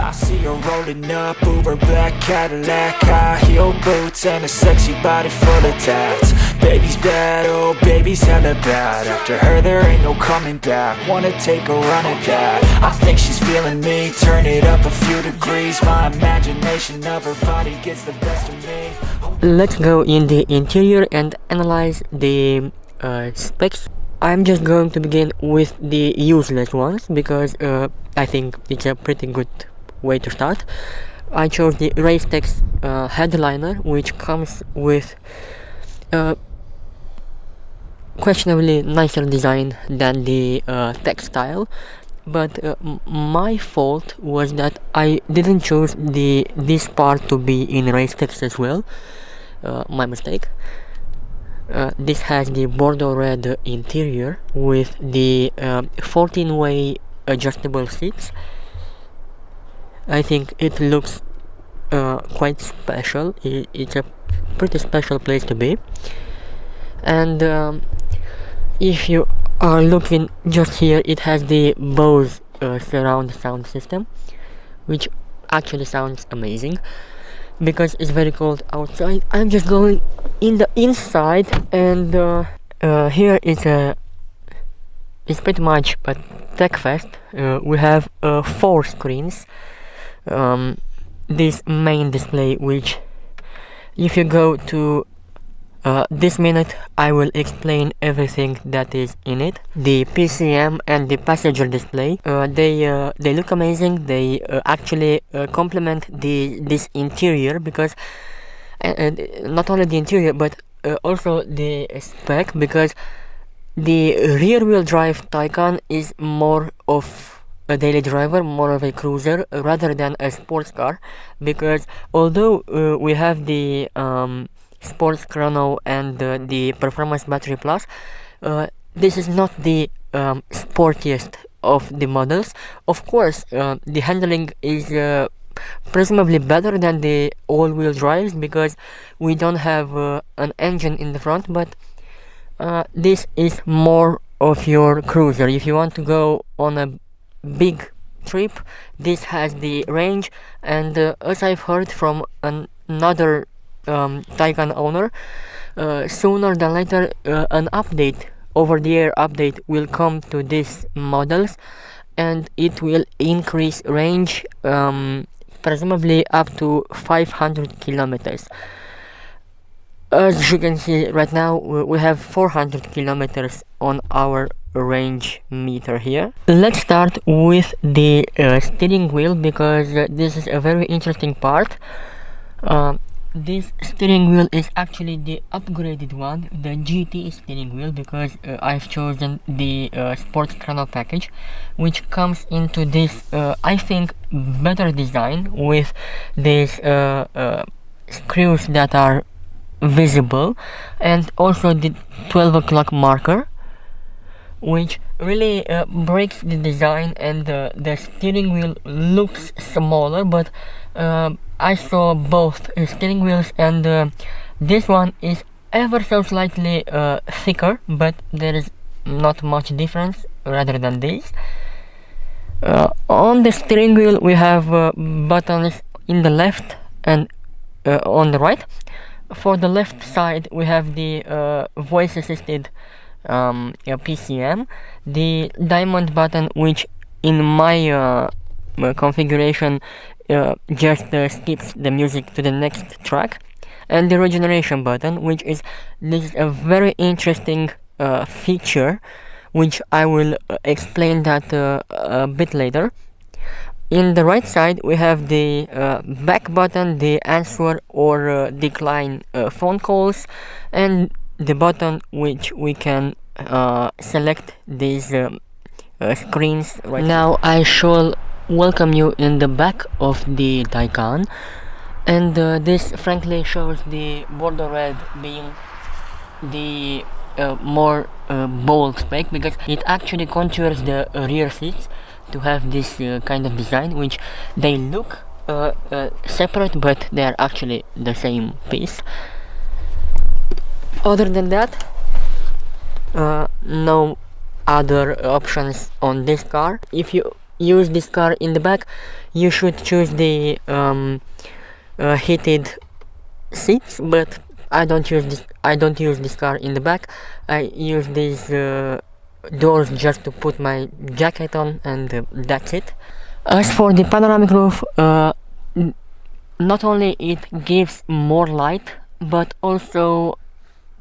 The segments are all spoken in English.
I see her rolling up, Uber black Cadillac, high heel boots and a sexy body full of tats. Baby's bad, oh baby's hella bad. After her there ain't no coming back. Wanna take a run at that. I think she's feeling me, turn it up a few degrees. My imagination of her body gets the best of me. Let's go in the interior and analyze the specs. I'm just going to begin with the useless ones because I think it's a pretty good way to start. I chose the Race Tex Headliner, which comes with questionably nicer design than the textile, but my fault was that I didn't choose this part to be in Race Tex as well. My mistake. This has the Bordeaux Red interior with the 14-way adjustable seats. I think it looks quite special. It's a pretty special place to be. And if you are looking just here, it has the Bose surround sound system, which actually sounds amazing. Because it's very cold outside, I'm just going in the inside, and here is it's pretty much a tech fest. We have 4 screens. This main display, which if you go to this minute, I will explain everything that is in it. The PCM and the passenger display, they look amazing. They actually complement this interior, because not only the interior but also the spec, because the rear wheel drive Taycan is more of a daily driver, more of a cruiser rather than a sports car, because although we have the Sports Chrono and the Performance Battery Plus, this is not the sportiest of the models. Of course, the handling is presumably better than the all-wheel drives, because we don't have an engine in the front, but this is more of your cruiser. If you want to go on a big trip, this has the range, and as I've heard from another Taycan owner, sooner than later an update, over-the-air update, will come to these models, and it will increase range, presumably up to 500 kilometers. As you can see right now, we have 400 kilometers on our range meter here. Let's start with the steering wheel, because this is a very interesting part. This steering wheel is actually the upgraded one, the GT steering wheel, because I've chosen the Sports Chrono package, which comes into this, I think, better design with these screws that are visible, and also the 12 o'clock marker, which really breaks the design, and the steering wheel looks smaller, but I saw both steering wheels, and this one is ever so slightly thicker, but there is not much difference rather than this. On the steering wheel we have buttons in the left and on the right. For the left side we have the voice assisted PCM, the diamond button, which in my configuration just skips the music to the next track, and the regeneration button, which is a very interesting feature, which I will explain that a bit later. In the right side we have the back button, the answer or decline phone calls, and the button which we can select these screens right now. I shall welcome you in the back of the Taycan, and this frankly shows the Bordeaux Red being the more bold spec, because it actually contours the rear seats to have this kind of design, which they look separate, but they are actually the same piece. Other than that, no other options on this car. If use this car in the back, you should choose the heated seats, but I don't use this car in the back. I use these doors just to put my jacket on, and that's it. As for the panoramic roof, not only it gives more light, but also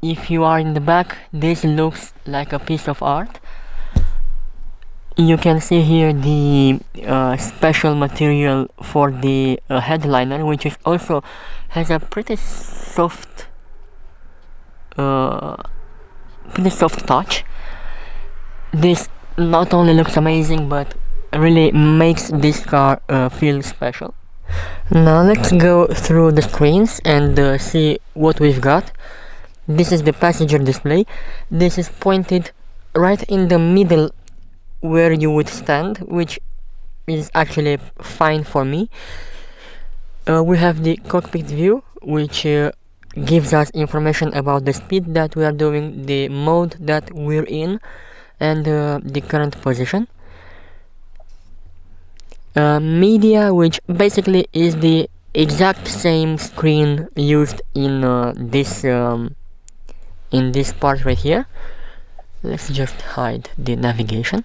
if you are in the back, this looks like a piece of art. You can see here the special material for the headliner, which is also has a pretty soft touch. This not only looks amazing, but really makes this car feel special. Now let's go through the screens and see what we've got. This is the passenger display. This is pointed right in the middle where you would stand, which is actually fine for me. We have the cockpit view, which gives us information about the speed that we are doing, the mode that we're in, and the current position. Media, which basically is the exact same screen used in this part right here. Let's just hide the navigation.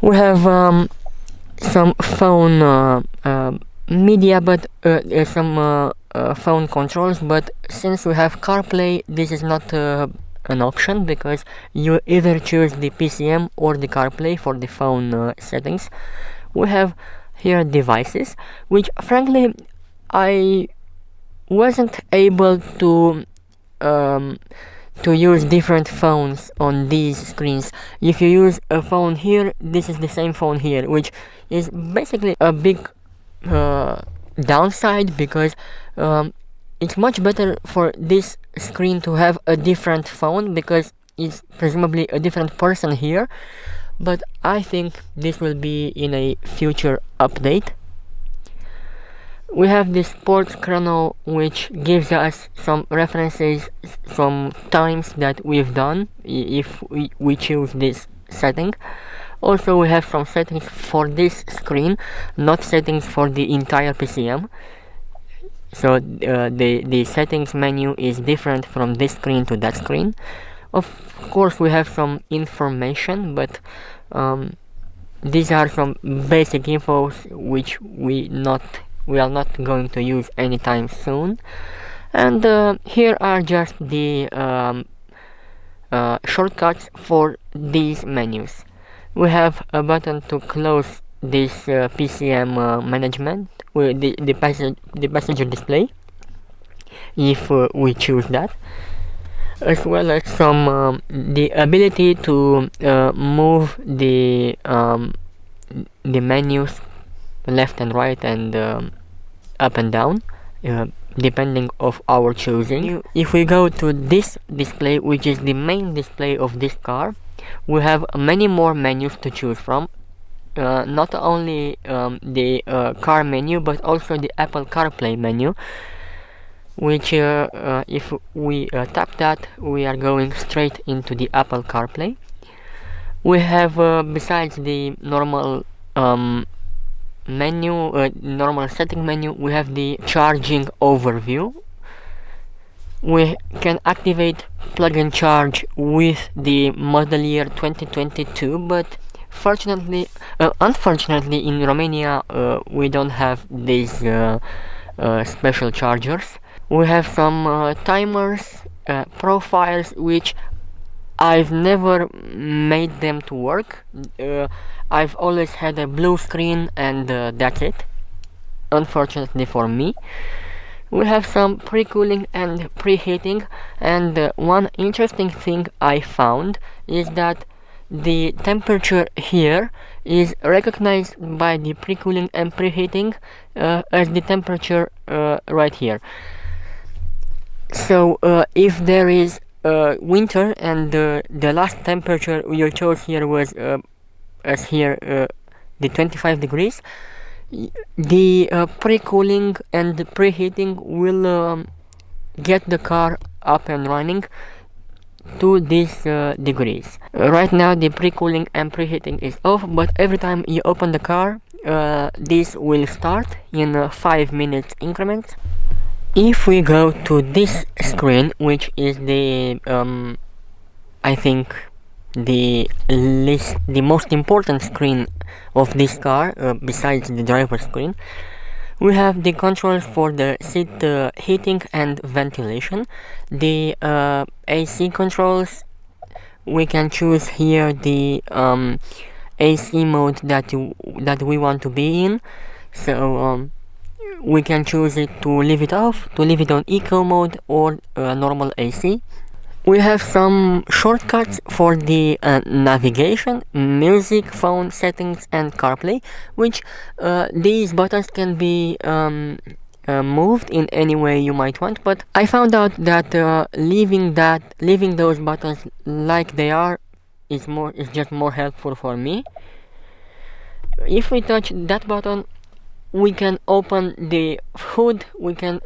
We have some phone media, but some phone controls, but since we have CarPlay, this is not an option, because you either choose the PCM or the CarPlay for the phone settings. We have here devices, which frankly I wasn't able to use different phones on these screens. If you use a phone here, this is the same phone here, which is basically a big downside, because it's much better for this screen to have a different phone, because it's presumably a different person here, but I think this will be in a future update. We have the sports chrono, which gives us some references, some times that we've done if we choose this setting. Also, we have some settings for this screen, not settings for the entire PCM. So the settings menu is different from this screen to that screen. Of course, we have some information, but these are some basic infos which we are not going to use anytime soon. And here are just the shortcuts for these menus. We have a button to close this PCM management, the passenger display, if we choose that, as well as some the ability to move the menus left and right and up and down, depending of our choosing. If we go to this display, which is the main display of this car, we have many more menus to choose from. Not only the car menu, but also the Apple CarPlay menu, which if we tap that, we are going straight into the Apple CarPlay. We have besides the normal normal setting menu, we have the charging overview. We can activate plug and charge with the model year 2022, but unfortunately in Romania we don't have these special chargers. We have some timers, profiles, which I've never made them to work. I've always had a blue screen, and that's it, unfortunately for me. We have some pre-cooling and preheating, and one interesting thing I found is that the temperature here is recognized by the pre-cooling and preheating as the temperature right here. So if there is winter and the last temperature you chose here was as here the 25 degrees, the pre-cooling and the preheating will get the car up and running to these degrees. Right now the pre-cooling and preheating is off, but every time you open the car, this will start in 5 minutes increments. If we go to this screen, which is the I think the most important screen of this car, besides the driver screen, we have the controls for the seat heating and ventilation, the AC controls. We can choose here the AC mode that we want to be in, so we can choose it to leave it off, to leave it on eco mode, or normal AC. We have some shortcuts for the navigation, music, phone settings, and CarPlay, which these buttons can be moved in any way you might want, but I found out that leaving those buttons like they are is just more helpful for me. If we touch that button, we can open the hood, we can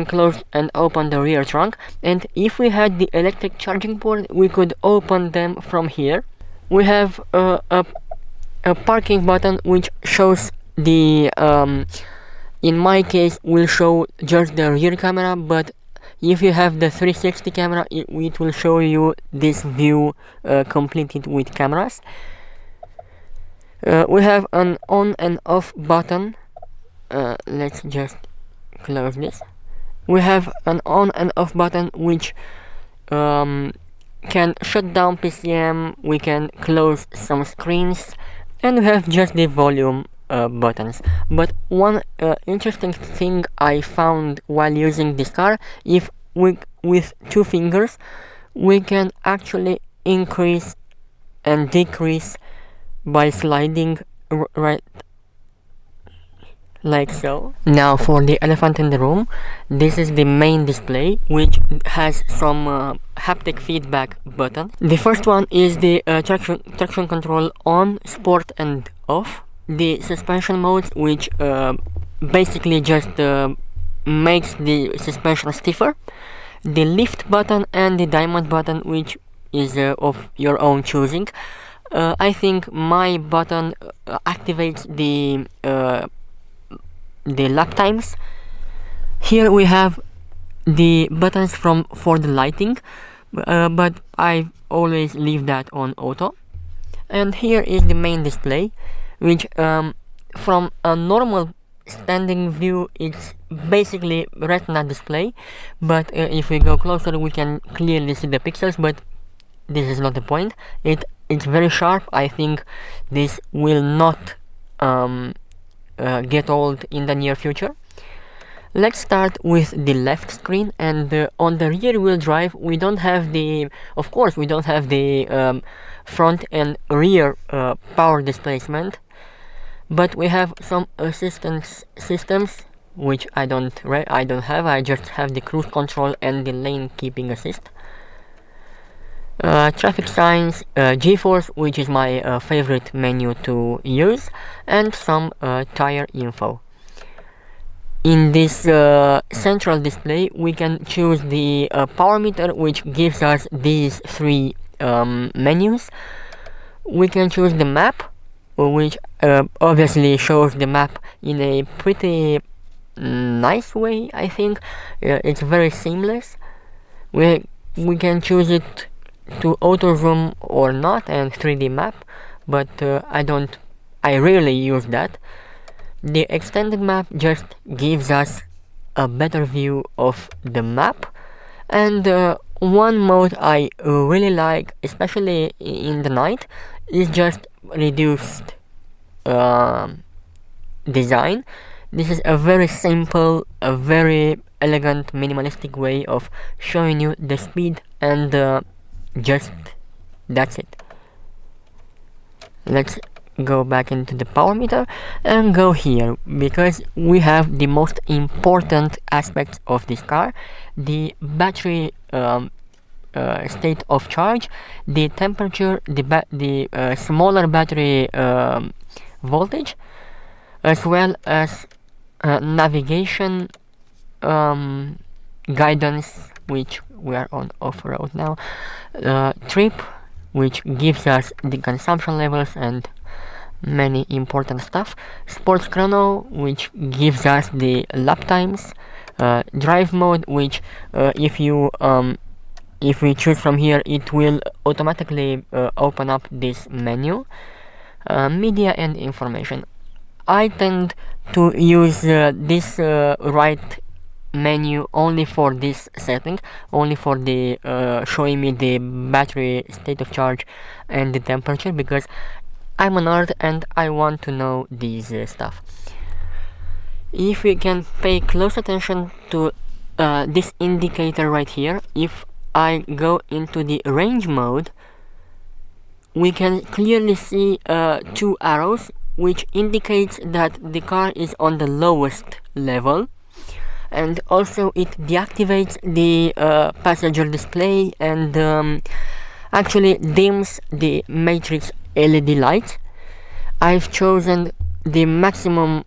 close and open the rear trunk, and if we had the electric charging port, we could open them from here. We have a parking button which shows the in my case will show just the rear camera, but if you have the 360 camera, it will show you this view completed with cameras. We have an on and off button. Let's just close this. We have an on and off button which can shut down PCM, we can close some screens, and we have just the volume buttons. But one interesting thing I found while using this car, if with 2 fingers we can actually increase and decrease by sliding right like so. Now for the elephant in the room, this is the main display, which has some haptic feedback button. The first one is the traction control on, sport, and off. The suspension modes, which basically just makes the suspension stiffer. The lift button and the diamond button, which is of your own choosing. I think my button activates the lap times. Here we have the buttons for the lighting, but I always leave that on auto. And here is the main display, which from a normal standing view it's basically retina display, but if we go closer we can clearly see the pixels, but this is not the point. It's very sharp. I think this will not get old in the near future. Let's start with the left screen, and on the rear wheel drive we don't have the front and rear power displacement, but we have some assistance systems which I don't have. I just have the cruise control and the lane keeping assist. Traffic signs, G-force, which is my favorite menu to use, and some tire info. In this central display we can choose the power meter, which gives us these 3 menus. We can choose the map, which obviously shows the map in a pretty nice way. I think it's very seamless. We can choose it to auto zoom or not, and 3D map, but I rarely use that. The extended map just gives us a better view of the map, and one mode I really like, especially in the night, is just reduced design. This is a very simple, a very elegant, minimalistic way of showing you the speed, and just that's it. Let's go back into the power meter and go here, because we have the most important aspects of this car: the battery state of charge, the temperature, the smaller battery voltage, as well as navigation, guidance, which we are on off-road now, trip, which gives us the consumption levels and many important stuff, sports chrono, which gives us the lap times, drive mode, which if we choose from here, it will automatically open up this menu, media and information. I tend to use this right menu only for this setting, only for the showing me the battery state of charge and the temperature, because I'm a nerd and I want to know these stuff. If we can pay close attention to this indicator right here, if I go into the range mode, we can clearly see 2 arrows, which indicates that the car is on the lowest level, and also it deactivates the passenger display and actually dims the matrix LED light. I've chosen the maximum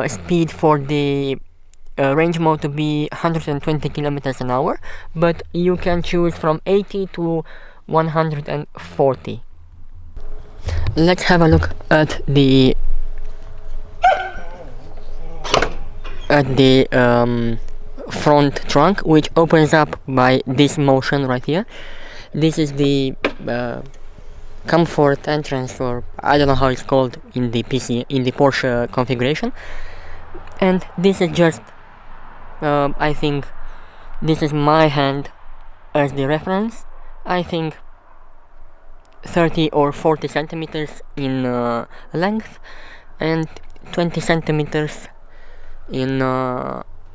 speed for the range mode to be 120 kilometers an hour, but you can choose from 80 to 140. Let's have a look at the front trunk, which opens up by this motion right here. This is the comfort entrance, or I don't know how it's called in the Porsche configuration. And this is just I think this is my hand as the reference. I think 30 or 40 centimeters in length and 20 centimeters in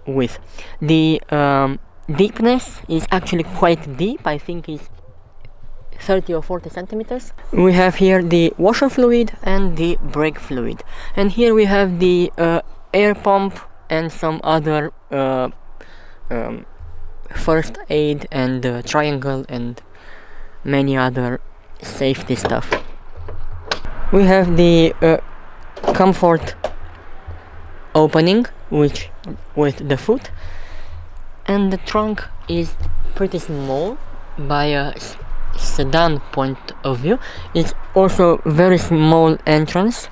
width. The deepness is actually quite deep. I think it's 30 or 40 centimeters. We have here the washer fluid and the brake fluid, and here we have the air pump and some other first aid and triangle and many other safety stuff. We have the comfort opening, which with the foot, and the trunk is pretty small by a sedan point of view. It's also very small entrance,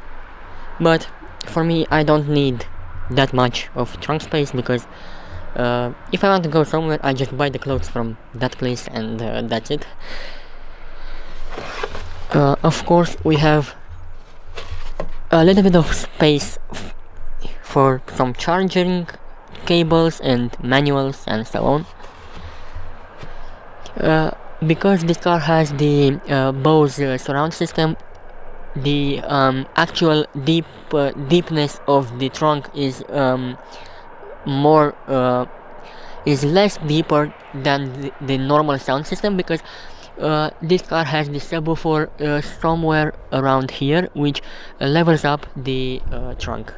but for me I don't need that much of trunk space, because if I want to go somewhere, I just buy the clothes from that place and that's it. Of course, we have a little bit of space for some charging cables and manuals and so on. Because this car has the Bose surround system, the actual deepness of the trunk is less deeper than the normal sound system, because this car has the subwoofer somewhere around here, which levels up the trunk.